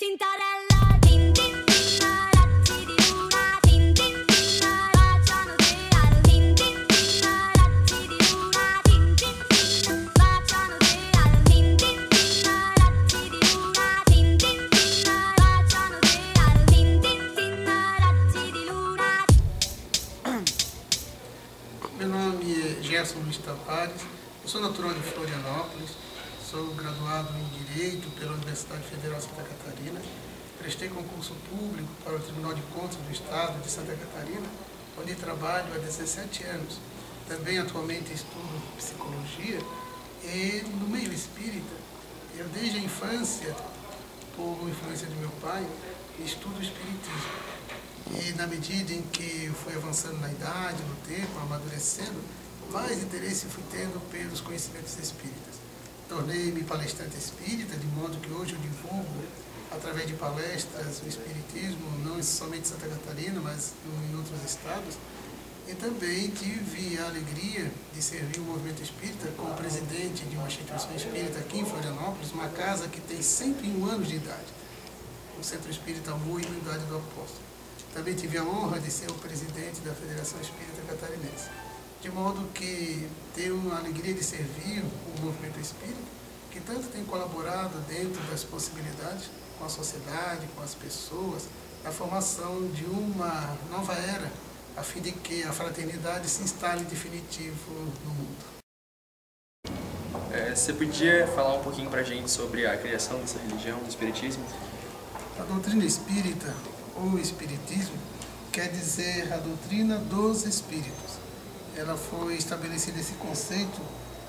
Tintarella, tin tin tinna, razzi di luna, tin tin tinna, baciano te al tin tin tinna, razzi di luna, tin tin tinna, baciano te al tin tin tinna, razzi di luna, tin tin tinna, baciano te al tin tin tinna, razzi di luna. Meu nome é Gerson Luiz Tavares, eu sou natural de Florianópolis, sou graduado em Direito pela Universidade Federal de Santa Catarina, prestei concurso público para o Tribunal de Contas do Estado de Santa Catarina, onde trabalho há 17 anos. Também atualmente estudo psicologia e no meio espírita, eu desde a infância, por influência de meu pai, estudo o espiritismo. E na medida em que eu fui avançando na idade, no tempo, amadurecendo, mais interesse fui tendo pelos conhecimentos espíritas. Tornei-me palestrante espírita, de modo que hoje eu divulgo, através de palestras, o espiritismo, não somente em Santa Catarina, mas em outros estados. E também tive a alegria de servir o movimento espírita como presidente de uma instituição espírita aqui em Florianópolis, uma casa que tem 101 anos de idade, o Centro Espírita Amor e Unidade do Apóstolo. Também tive a honra de ser o presidente da Federação Espírita Catarinense. De modo que tenho a alegria de servir o movimento espírita, que tanto tem colaborado dentro das possibilidades com a sociedade, com as pessoas, na formação de uma nova era, a fim de que a fraternidade se instale em definitivo no mundo. Você podia falar um pouquinho para a gente sobre a criação dessa religião, do espiritismo? A doutrina espírita, ou espiritismo, quer dizer a doutrina dos espíritos. Ela foi estabelecida esse conceito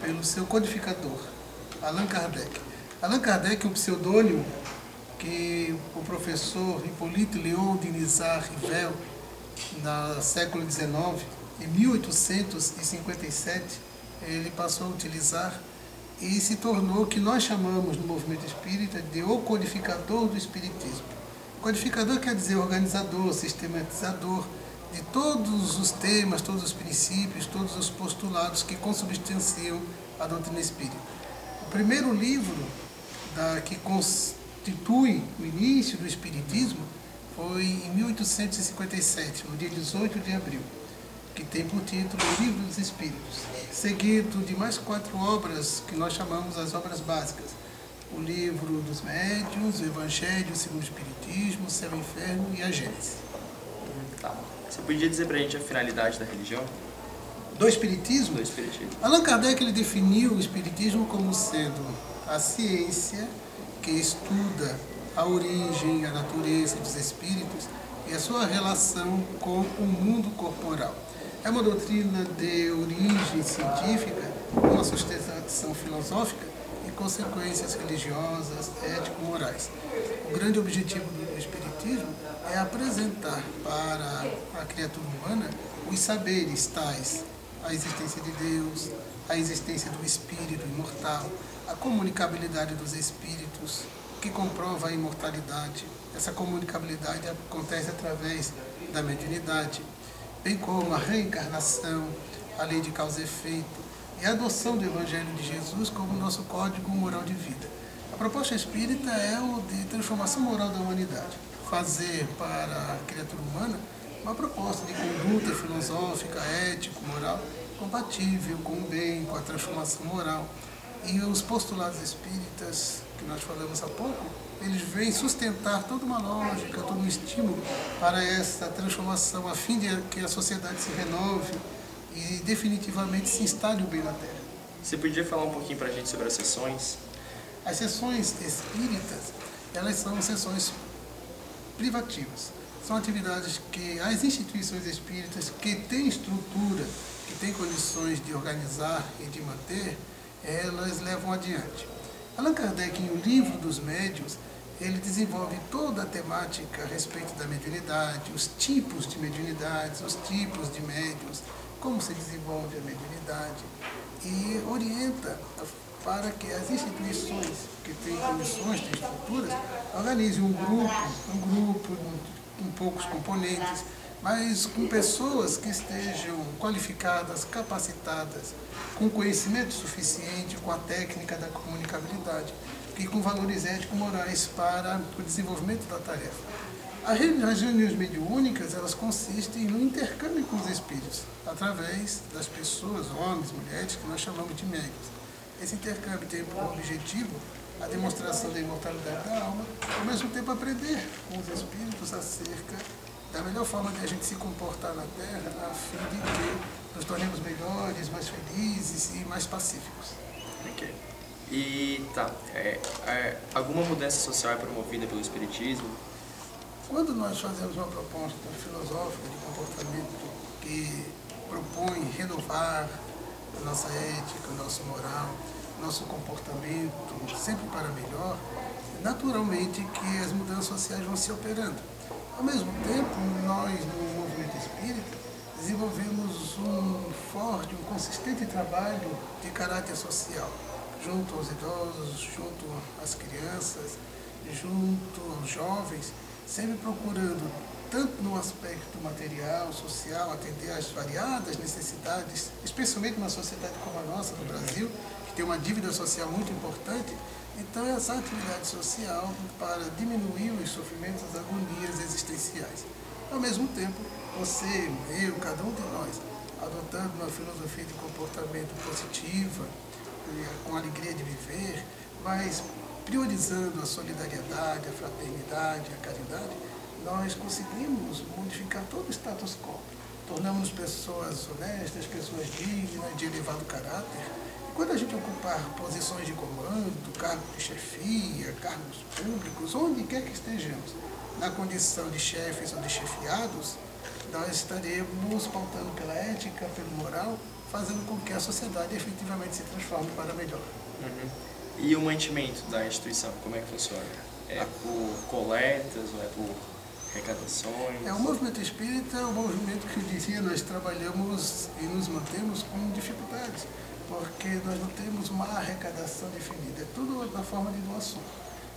pelo seu codificador, Allan Kardec. Allan Kardec é um pseudônimo que o professor Hippolyte Léon Denisard Rivel, no século XIX, em 1857, ele passou a utilizar e se tornou o que nós chamamos no movimento espírita de o codificador do espiritismo. Codificador quer dizer organizador, sistematizador de todos os temas, todos os princípios, todos os postulados que consubstanciam a doutrina espírita. O primeiro livro que constitui o início do espiritismo foi em 1857, no dia 18 de abril, que tem por título O Livro dos Espíritos, seguido de mais 4 obras que nós chamamos as obras básicas: o Livro dos Médiuns, o Evangelho segundo o Espiritismo, o Céu e o Inferno e a Gênese. Tá. Você podia dizer para a gente a finalidade da religião? Do Espiritismo? Do Espiritismo. Allan Kardec ele definiu o Espiritismo como sendo a ciência que estuda a origem, a natureza dos espíritos e a sua relação com o mundo corporal. É uma doutrina de origem científica, uma sustentação filosófica e consequências religiosas, ético-morais. O grande objetivo do Espiritismo é apresentar para a criatura humana os saberes tais: a existência de Deus, a existência do espírito imortal, a comunicabilidade dos espíritos, que comprova a imortalidade. Essa comunicabilidade acontece através da mediunidade, bem como a reencarnação, a lei de causa e efeito e a adoção do Evangelho de Jesus como nosso código moral de vida. A proposta espírita é o de transformação moral da humanidade, fazer para a criatura humana uma proposta de conduta filosófica, ético, moral, compatível com o bem, com a transformação moral. E os postulados espíritas, que nós falamos há pouco, eles vêm sustentar toda uma lógica, todo um estímulo para essa transformação, a fim de que a sociedade se renove e definitivamente se instale o bem na Terra. Você podia falar um pouquinho para a gente sobre as sessões? As sessões espíritas, elas são sessões privativas. São atividades que as instituições espíritas que têm estrutura, que têm condições de organizar e de manter, elas levam adiante. Allan Kardec, em O Livro dos Médiuns, ele desenvolve toda a temática a respeito da mediunidade, os tipos de mediunidades, os tipos de médiuns, como se desenvolve a mediunidade, e orienta para que as instituições que têm condições de estruturas organizem um grupo com poucos componentes, mas com pessoas que estejam qualificadas, capacitadas, com conhecimento suficiente, com a técnica da comunicabilidade, e com valores ético-morais para o desenvolvimento da tarefa. As reuniões mediúnicas, elas consistem no intercâmbio com os espíritos, através das pessoas, homens, mulheres, que nós chamamos de médiuns. Esse intercâmbio tem por objetivo a demonstração da imortalidade da alma, ao mesmo tempo aprender com os espíritos acerca da melhor forma de a gente se comportar na Terra, a fim de que nos tornemos melhores, mais felizes e mais pacíficos. Ok. E tá, alguma mudança social é promovida pelo Espiritismo? Quando nós fazemos uma proposta filosófica de comportamento que propõe renovar a nossa ética, a nossa moral, nosso comportamento, sempre para melhor, naturalmente que as mudanças sociais vão se operando. Ao mesmo tempo, nós, no movimento espírita, desenvolvemos um forte, um consistente trabalho de caráter social, junto aos idosos, junto às crianças, junto aos jovens, sempre procurando, tanto no aspecto material, social, atender às variadas necessidades, especialmente numa sociedade como a nossa, no Brasil, que tem uma dívida social muito importante. Então, essa atividade social para diminuir os sofrimentos, as agonias existenciais. Ao mesmo tempo, você, eu, cada um de nós, adotando uma filosofia de comportamento positiva, com alegria de viver, mas priorizando a solidariedade, a fraternidade, a caridade, nós conseguimos modificar todo o status quo. Tornamos pessoas honestas, pessoas dignas, de elevado caráter. E quando a gente ocupar posições de comando, cargos de chefia, cargos públicos, onde quer que estejamos, na condição de chefes ou de chefiados, nós estaremos pautando pela ética, pelo moral, fazendo com que a sociedade efetivamente se transforme para melhor. Uhum. E o mantimento da instituição, como é que funciona? É por coletas ou é por arrecadações? O movimento espírita é um movimento que eu dizia, nós trabalhamos e nos mantemos com dificuldades, porque nós não temos uma arrecadação definida, é tudo na forma de doação.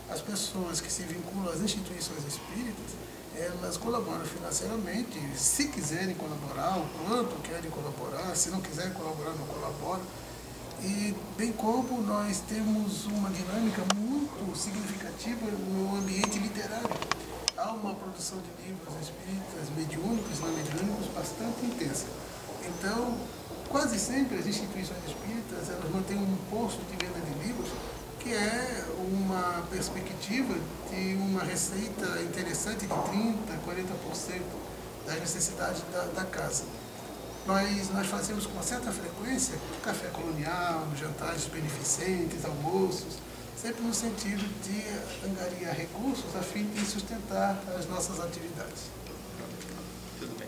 As pessoas que se vinculam às instituições espíritas, elas colaboram financeiramente, se quiserem colaborar, o quanto querem colaborar, se não quiserem colaborar, não colaboram. E bem como nós temos uma dinâmica muito significativa no ambiente literário. Há uma produção de livros espíritas, mediúnicos e não mediúnicos, bastante intensa. Então, quase sempre as instituições espíritas elas mantêm um posto de venda de livros que é uma perspectiva de uma receita interessante de 30%, 40% das necessidades da casa. Nós fazemos com uma certa frequência café colonial, jantares beneficentes, almoços, sempre no sentido de angariar recursos a fim de sustentar as nossas atividades. Tudo bem.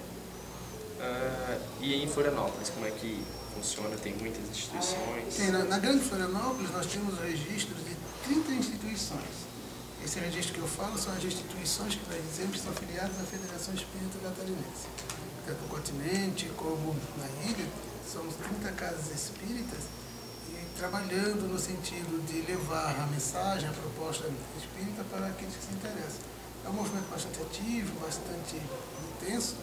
E em Florianópolis, como é que funciona? Tem muitas instituições? Na Grande Florianópolis nós temos registros de 30 instituições. Esse registro que eu falo são as instituições que nós dizemos que são afiliadas à Federação Espírita Catarinense. Tanto no continente como na ilha, somos 30 casas espíritas e trabalhando no sentido de levar a mensagem, a proposta espírita para aqueles que se interessam. É um movimento bastante ativo, bastante intenso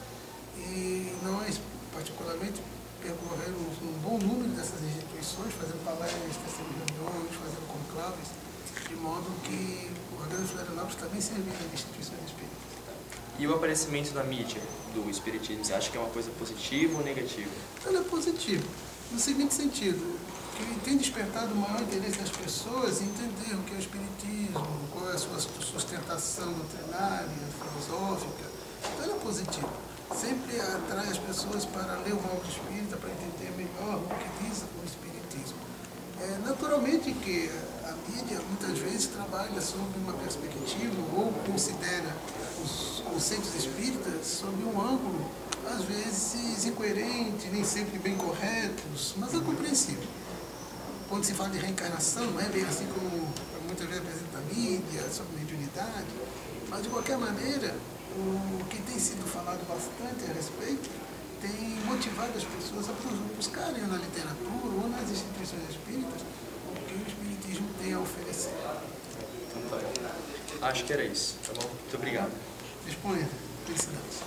e nós, particularmente, percorremos um bom número dessas instituições, fazendo palestras, fazendo reuniões, fazendo conclaves, de modo que a Grande Florianópolis também servia de instituições espíritas. E o aparecimento da mídia do Espiritismo, você acha que é uma coisa positiva ou negativa? Ela é positiva, no seguinte sentido, que tem despertado o maior interesse das pessoas em entender o que é o Espiritismo, qual é a sua sustentação doutrinária, filosófica. Então ela é positiva. Sempre atrai as pessoas para ler o Valmor Espírita, para entender melhor o que diz o Espiritismo. Naturalmente que a mídia muitas vezes trabalha sob uma perspectiva ou considera os conceitos espíritas sob um ângulo, às vezes incoerente, nem sempre bem corretos, mas é compreensível. Quando se fala de reencarnação, não é bem assim como muitas vezes apresenta a mídia, sobre mediunidade, mas de qualquer maneira, o que tem sido falado bastante a respeito tem motivado as pessoas a buscarem na literatura ou nas instituições espíritas o que o Espiritismo tem a oferecer. Então tá. Acho que era isso, tá bom? Muito obrigado. Disponha. Felicidades.